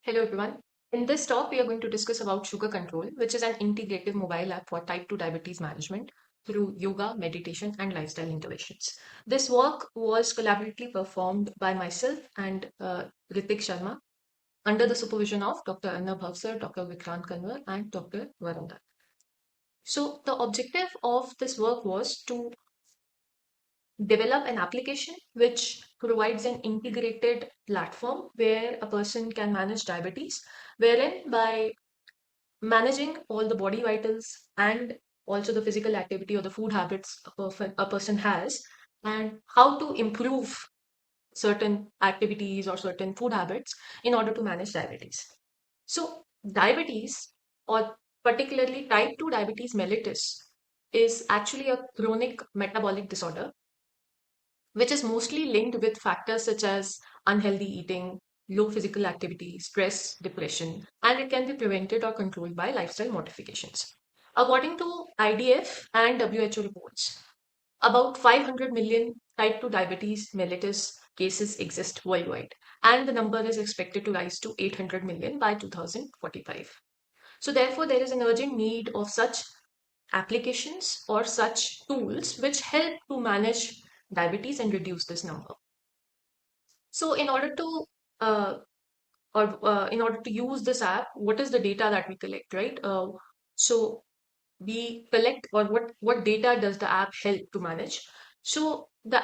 Hello everyone. In this talk, we are going to discuss about SugarControl, which is an integrative mobile app for type 2 diabetes management through yoga, meditation, and lifestyle interventions. This work was collaboratively performed by myself and Ritik Sharma under the supervision of Dr. Arnab Bhavsar, Dr. Vikrant Kanwar, and Dr. Varunda. So the objective of this work was to develop an application which provides an integrated platform where a person can manage diabetes, wherein by managing all the body vitals and also the physical activity or the food habits a person has, and how to improve certain activities or certain food habits in order to manage diabetes. So, diabetes, or particularly type 2 diabetes mellitus, is actually a chronic metabolic disorder which is mostly linked with factors such as unhealthy eating, low physical activity, stress, depression, and it can be prevented or controlled by lifestyle modifications. According to IDF and WHO reports, about 500 million type 2 diabetes mellitus cases exist worldwide, and the number is expected to rise to 800 million by 2045. So, therefore, there is an urgent need of such applications or such tools which help to manage diabetes and reduce this number. So uh, in order to use this app, what is the data that we collect, right? So we collect, or what data does the app help to manage? So the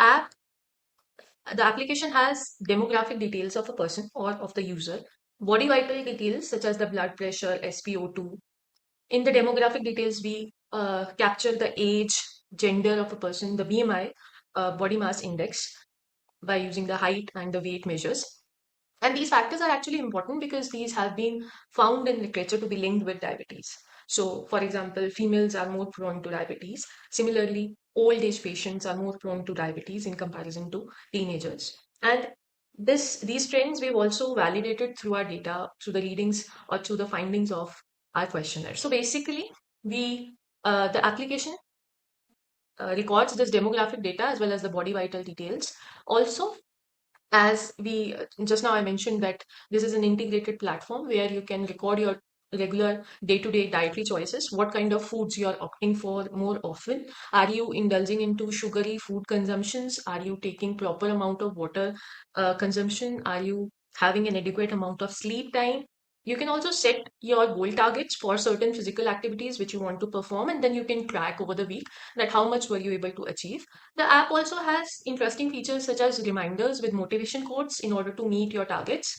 application has demographic details of a person or of the user, body vital details such as the blood pressure, SpO2. In the demographic details, we capture the age, gender of a person, the BMI, body mass index, by using the height and the weight measures. And these factors are actually important because these have been found in literature to be linked with diabetes. So, for example, females are more prone to diabetes. Similarly, old age patients are more prone to diabetes in comparison to teenagers. And these trends we've also validated through our data, through the readings or through the findings of our questionnaire. So basically, the application records this demographic data as well as the body vital details. Also, as we just now I mentioned that this is an integrated platform where you can record your regular day-to-day dietary choices, what kind of foods you are opting for more often. Are you indulging into sugary food consumptions? Are you taking proper amount of water consumption? Are you having an adequate amount of sleep time? You can also set your goal targets for certain physical activities which you want to perform, and then you can track over the week that how much were you able to achieve. The app also has interesting features such as reminders with motivation codes in order to meet your targets.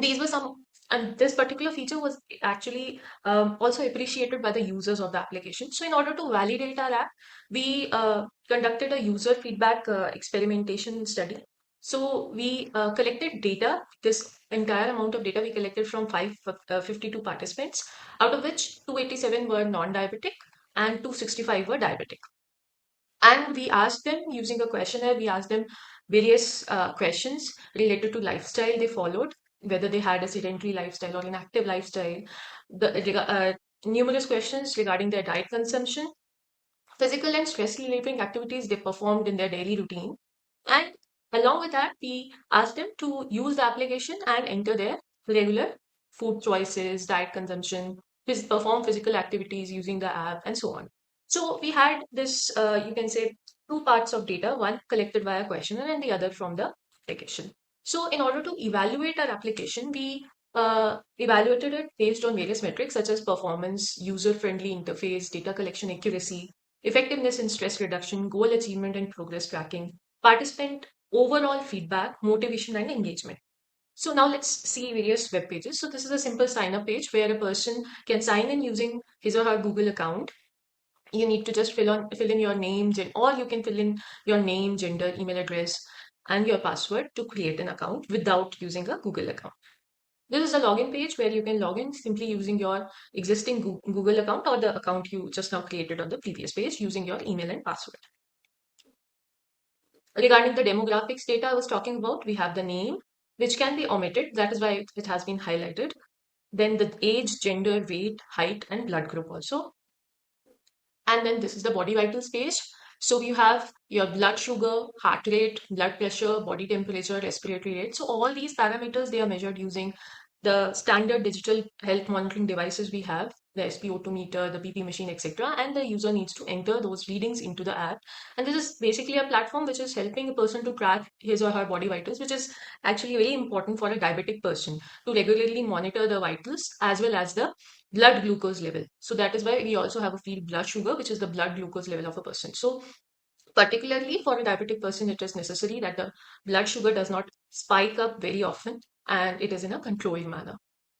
These were some, and this particular feature was actually also appreciated by the users of the application. So, in order to validate our app, we conducted a user feedback experimentation study. So, we collected data, this entire amount of data we collected from 52 participants, out of which 287 were non diabetic and 265 were diabetic. And we asked them using a questionnaire, we asked them various questions related to lifestyle they followed, whether they had a sedentary lifestyle or an active lifestyle, numerous questions regarding their diet consumption, physical and stress relieving activities they performed in their daily routine. And along with that, we asked them to use the application and enter their regular food choices, diet consumption, perform physical activities using the app, and so on. So we had this, you can say, two parts of data, one collected via questionnaire and the other from the application. So in order to evaluate our application, we evaluated it based on various metrics such as performance, user-friendly interface, data collection accuracy, effectiveness in stress reduction, goal achievement and progress tracking, participant overall feedback, motivation, and engagement. So now let's see various web pages. So this is a simple sign up page where a person can sign in using his or her Google account. You need to just fill in your name, or you can fill in your name, gender, email address, and your password to create an account without using a Google account. This is a login page where you can log in simply using your existing Google account or the account you just now created on the previous page using your email and password. Regarding the demographics data I was talking about, we have the name, which can be omitted. That is why it has been highlighted. Then the age, gender, weight, height, and blood group also. And then this is the body vitals page. So you have your blood sugar, heart rate, blood pressure, body temperature, respiratory rate. So all these parameters, they are measured using the standard digital health monitoring devices we have, the SpO2 meter, the BP machine, etc. And the user needs to enter those readings into the app. And this is basically a platform which is helping a person to track his or her body vitals, which is actually very important for a diabetic person to regularly monitor the vitals as well as the blood glucose level. So that is why we also have a field blood sugar, which is the blood glucose level of a person. So particularly for a diabetic person, it is necessary that the blood sugar does not spike up very often and it is in a controlled manner.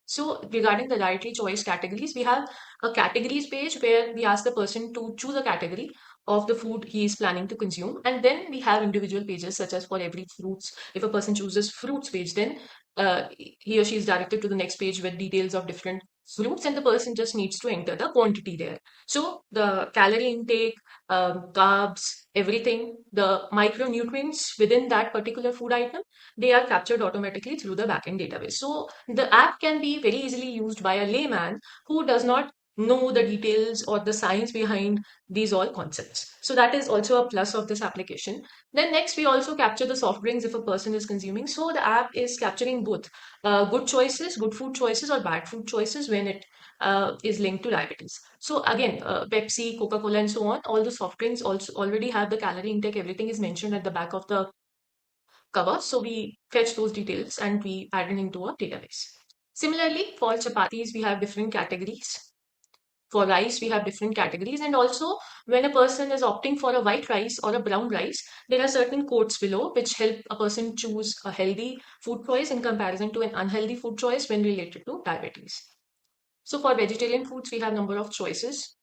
So regarding the dietary choice categories, we have a categories page where we ask the person to choose a category of the food he is planning to consume. And then we have individual pages such as for every fruits. If a person chooses fruits page, then he or she is directed to the next page with details of different fruits and the person just needs to enter the quantity there. So the calorie intake, carbs, everything, the micronutrients within that particular food item, they are captured automatically through the backend database. So the app can be very easily used by a layman who does not know the details or the science behind these all concepts. So that is also a plus of this application. Then next, we also capture the soft drinks if a person is consuming. So the app is capturing both good choices, good food choices, or bad food choices when it is linked to diabetes. So again, Pepsi, Coca-Cola, and so on, all the soft drinks also already have the calorie intake. Everything is mentioned at the back of the cover. So we fetch those details and we add it into a database. Similarly, for chapatis, we have different categories. For rice, we have different categories. And also, when a person is opting for a white rice or a brown rice, there are certain codes below which help a person choose a healthy food choice in comparison to an unhealthy food choice when related to diabetes. So for vegetarian foods, we have number of choices.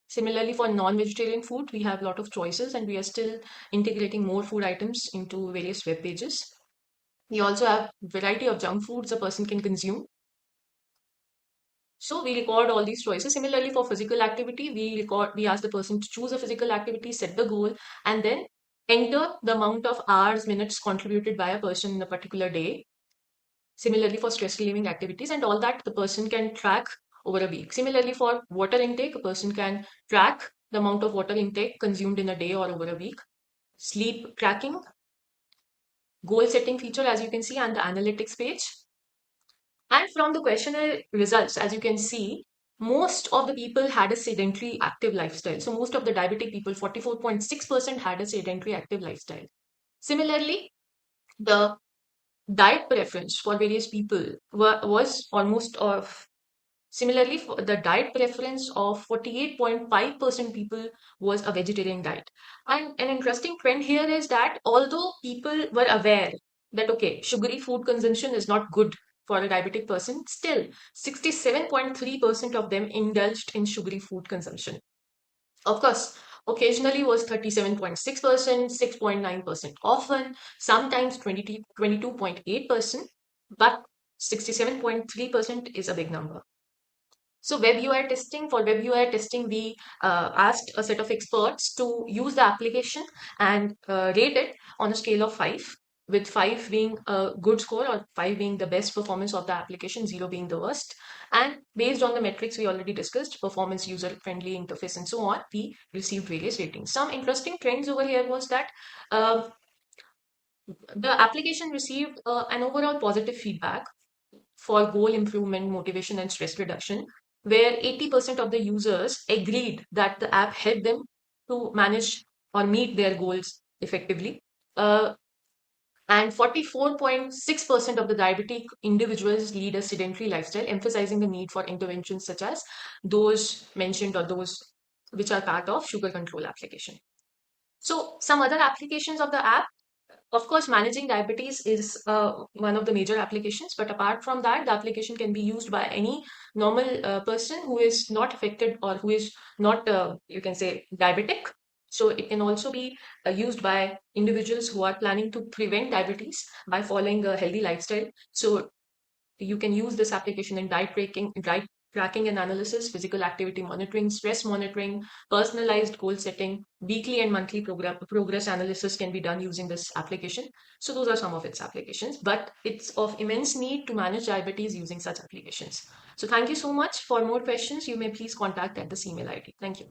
Similarly, for non-vegetarian food, we have a lot of choices and we are still integrating more food items into various web pages. We also have variety of junk foods a person can consume. So we record all these choices. Similarly, for physical activity, we ask the person to choose a physical activity, set the goal, and then enter the amount of hours, minutes contributed by a person in a particular day. Similarly, for stress relieving activities and all that, the person can track over a week. Similarly, for water intake, a person can track the amount of water intake consumed in a day or over a week. Sleep tracking, goal setting feature, as you can see, and the analytics page. And from the questionnaire results, as you can see, most of the people had a sedentary active lifestyle. So most of the diabetic people, 44.6% had a sedentary active lifestyle. Similarly, the diet preference for various people was almost of similarly the diet preference of 48.5% people was a vegetarian diet. And an interesting trend here is that although people were aware that okay, sugary food consumption is not good for a diabetic person, still 67.3% of them indulged in sugary food consumption. Of course, occasionally was 37.6%, 6.9% often, sometimes 22.8%, but 67.3% is a big number. So web UI testing, for web UI testing, we asked a set of experts to use the application and rate it on a scale of 5, with 5 being a good score or 5 being the best performance of the application, 0 being the worst. And based on the metrics we already discussed, performance, user-friendly interface, and so on, we received various ratings. Some interesting trends over here was that the application received an overall positive feedback for goal improvement, motivation, and stress reduction, where 80% of the users agreed that the app helped them to manage or meet their goals effectively. And 44.6% of the diabetic individuals lead a sedentary lifestyle, emphasizing the need for interventions such as those mentioned or those which are part of SugarControl application. So some other applications of the app, of course, managing diabetes is one of the major applications, but apart from that, the application can be used by any normal person who is not affected or who is not, you can say, diabetic. So it can also be used by individuals who are planning to prevent diabetes by following a healthy lifestyle. So you can use this application in diet tracking and analysis, physical activity monitoring, stress monitoring, personalized goal setting, weekly and monthly progress analysis can be done using this application. So those are some of its applications, but it's of immense need to manage diabetes using such applications. So thank you so much. For more questions, you may please contact at this email ID. Thank you.